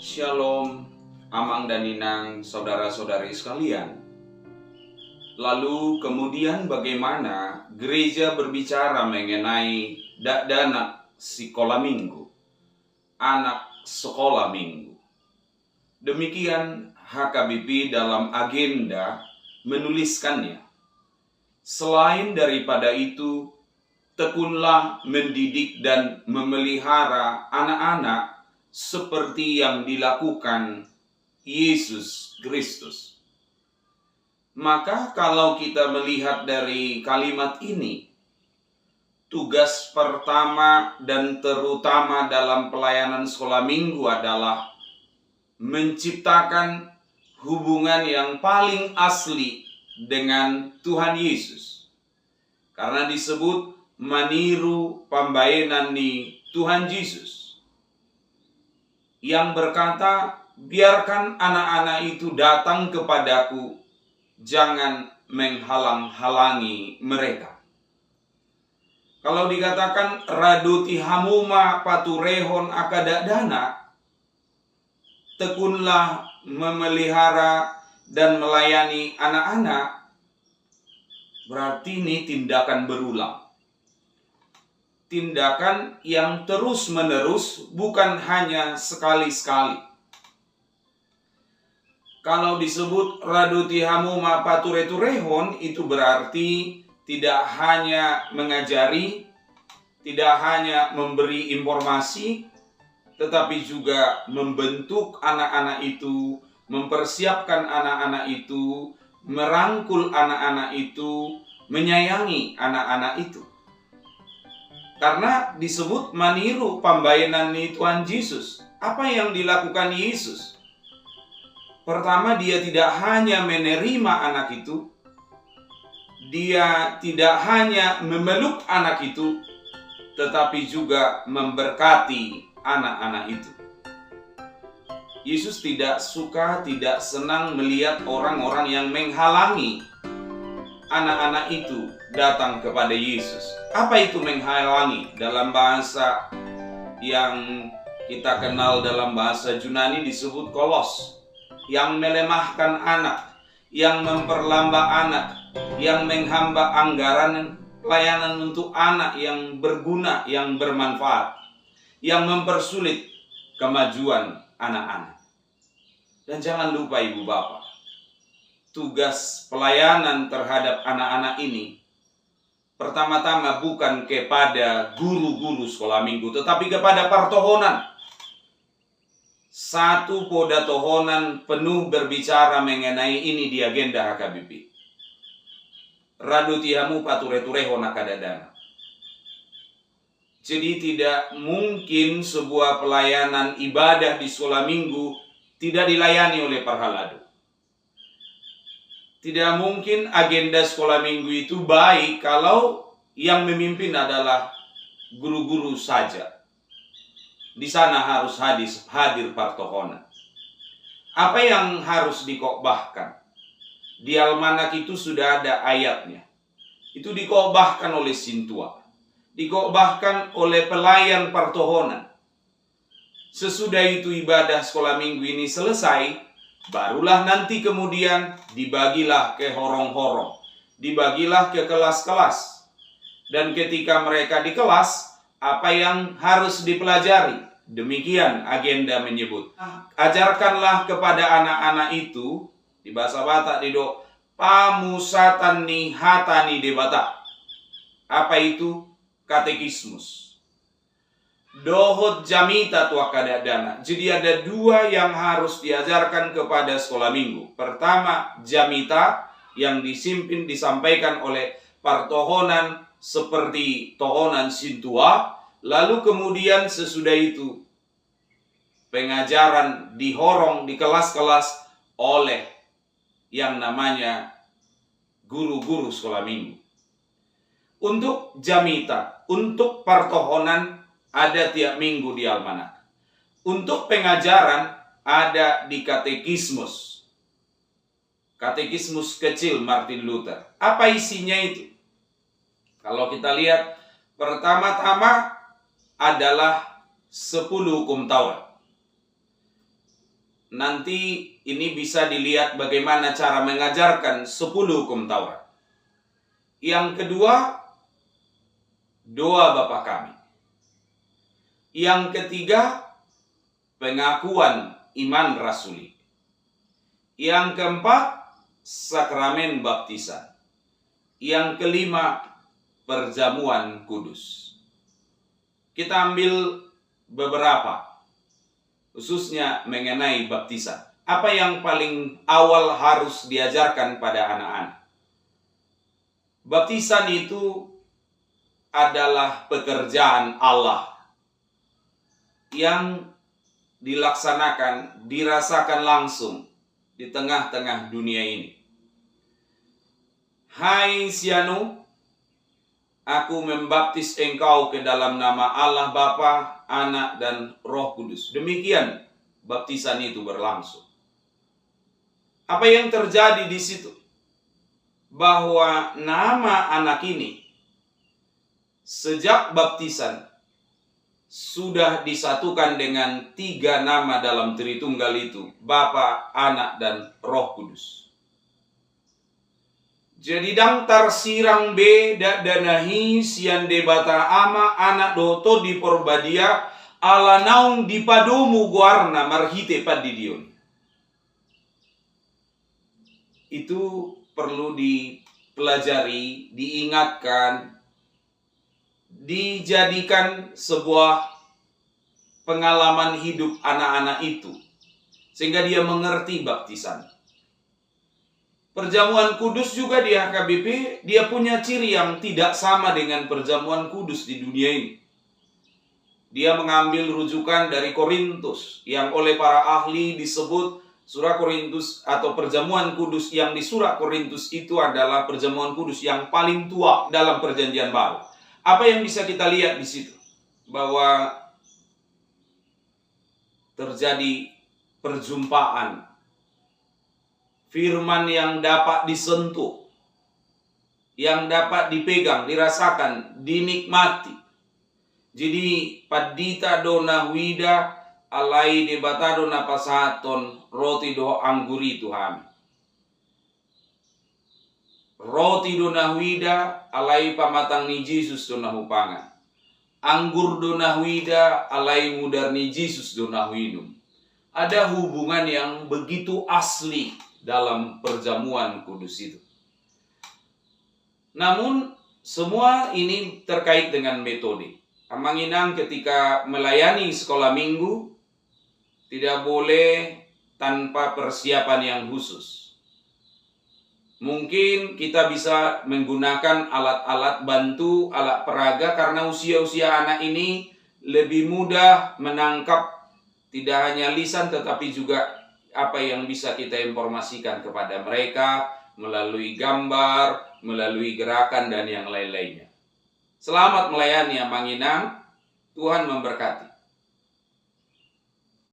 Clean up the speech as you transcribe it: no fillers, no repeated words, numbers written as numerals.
Shalom, Amang dan Ninang, saudara-saudari sekalian. Lalu kemudian bagaimana gereja berbicara mengenai anak sekolah minggu, anak sekolah minggu. Demikian HKBP dalam agenda menuliskannya. Selain daripada itu, tekunlah mendidik dan memelihara anak-anak seperti yang dilakukan Yesus Kristus. Maka kalau kita melihat dari kalimat ini, tugas pertama dan terutama dalam pelayanan sekolah minggu adalah menciptakan hubungan yang paling asli dengan Tuhan Yesus. Karena disebut maniru pambayanan ni Tuhan Yesus, yang berkata, biarkan anak-anak itu datang kepadaku, jangan menghalang-halangi mereka. Kalau dikatakan raduti hamuma paturehon akadadana, tekunlah memelihara dan melayani anak-anak, berarti ini tindakan berulang. Tindakan yang terus-menerus, bukan hanya sekali-sekali. Kalau disebut raduti hamuma patureturehon, itu berarti tidak hanya mengajari, tidak hanya memberi informasi, tetapi juga membentuk anak-anak itu, mempersiapkan anak-anak itu, merangkul anak-anak itu, menyayangi anak-anak itu. Karena disebut maniru pambayanan ni Tuhan Yesus. Apa yang dilakukan Yesus? Pertama, dia tidak hanya menerima anak itu, dia tidak hanya memeluk anak itu, tetapi juga memberkati anak-anak itu. Yesus tidak suka, tidak senang melihat orang-orang yang menghalangi anak-anak itu datang kepada Yesus. Apa itu menghalangi? Dalam bahasa yang kita kenal dalam bahasa Yunani disebut kolos. Yang melemahkan anak, yang memperlambat anak, yang menghamba anggaran pelayanan untuk anak yang berguna, yang bermanfaat, yang mempersulit kemajuan anak-anak. Dan jangan lupa ibu bapak, tugas pelayanan terhadap anak-anak ini pertama-tama bukan kepada guru-guru sekolah minggu, tetapi kepada partohonan. Satu poda tohonan penuh berbicara mengenai ini di agenda HKBP. Radutihamu patureturehon akadadana. Jadi tidak mungkin sebuah pelayanan ibadah di sekolah minggu tidak dilayani oleh parhaladu. Tidak mungkin agenda sekolah minggu itu baik kalau yang memimpin adalah guru-guru saja. Di sana harus hadir partohonan. Apa yang harus dikotbahkan? Di almanak itu sudah ada ayatnya. Itu dikotbahkan oleh sintua. Dikotbahkan oleh pelayan partohonan. Sesudah itu ibadah sekolah minggu ini selesai, barulah nanti kemudian dibagilah ke horong-horong, dibagilah ke kelas-kelas. Dan ketika mereka di kelas, apa yang harus dipelajari? Demikian agenda menyebut. Ajarkanlah kepada anak-anak itu, di bahasa Batak didok, pamusatan ni hatani de Batak. Apa itu? Katekismus. Dohot jamita tuakadadana. Jadi ada dua yang harus diajarkan kepada sekolah minggu. Pertama, jamita yang disampaikan oleh partohonan seperti tohonan sintua. Lalu kemudian sesudah itu pengajaran dihorong di kelas-kelas oleh yang namanya guru-guru sekolah minggu. Untuk jamita, untuk partohonan ada tiap minggu di almanak. Untuk pengajaran ada di katekismus. Katekismus kecil Martin Luther. Apa isinya itu? Kalau kita lihat, pertama-tama adalah 10 hukum Taurat. nanti ini bisa dilihat bagaimana cara mengajarkan 10 hukum Taurat. Yang kedua, doa Bapa kami. Yang ketiga, pengakuan iman rasuli. Yang keempat, sakramen baptisan. Yang kelima, perjamuan kudus. Kita ambil beberapa, khususnya mengenai baptisan. Apa yang paling awal harus diajarkan pada anak-anak? Baptisan itu adalah pekerjaan Allah yang dilaksanakan, dirasakan langsung di tengah-tengah dunia ini. Hai Sianu, aku membaptis engkau ke dalam nama Allah Bapa, Anak, dan Roh Kudus. Demikian baptisan itu berlangsung. Apa yang terjadi di situ? Bahwa nama anak ini sejak baptisan sudah disatukan dengan 3 nama dalam Tritunggal itu, Bapa, Anak, dan Roh Kudus. Jadi dangtar sirang beda danahi sian debata ama anak doto di porbadia ala naung di padomu guarna marhite padidion. Itu perlu dipelajari, diingatkan, dijadikan sebuah pengalaman hidup anak-anak itu, sehingga dia mengerti baptisan. Perjamuan kudus juga di HKBP, dia punya ciri yang tidak sama dengan perjamuan kudus di dunia ini. Dia mengambil rujukan dari Korintus, yang oleh para ahli disebut Surah Korintus atau perjamuan kudus yang di Surah Korintus itu adalah perjamuan kudus yang paling tua dalam Perjanjian Baru. Apa yang bisa kita lihat di situ? Bahwa terjadi perjumpaan, firman yang dapat disentuh, yang dapat dipegang, dirasakan, dinikmati. Jadi padita dona wida alai debatado napasaton roti do angguri Tuhan. Roti do nahwida alai pamatang ni Jesus do nahupangan. Anggur do nahwida alai mudar ni Jesus do nahwinum. Ada hubungan yang begitu asli dalam perjamuan kudus itu. Namun semua ini terkait dengan metode. Amanginang ketika melayani sekolah minggu tidak boleh tanpa persiapan yang khusus. Mungkin kita bisa menggunakan alat-alat bantu, alat peraga, karena usia-usia anak ini lebih mudah menangkap tidak hanya lisan tetapi juga apa yang bisa kita informasikan kepada mereka melalui gambar, melalui gerakan, dan yang lain-lainnya. Selamat melayani Amanginang, Tuhan memberkati.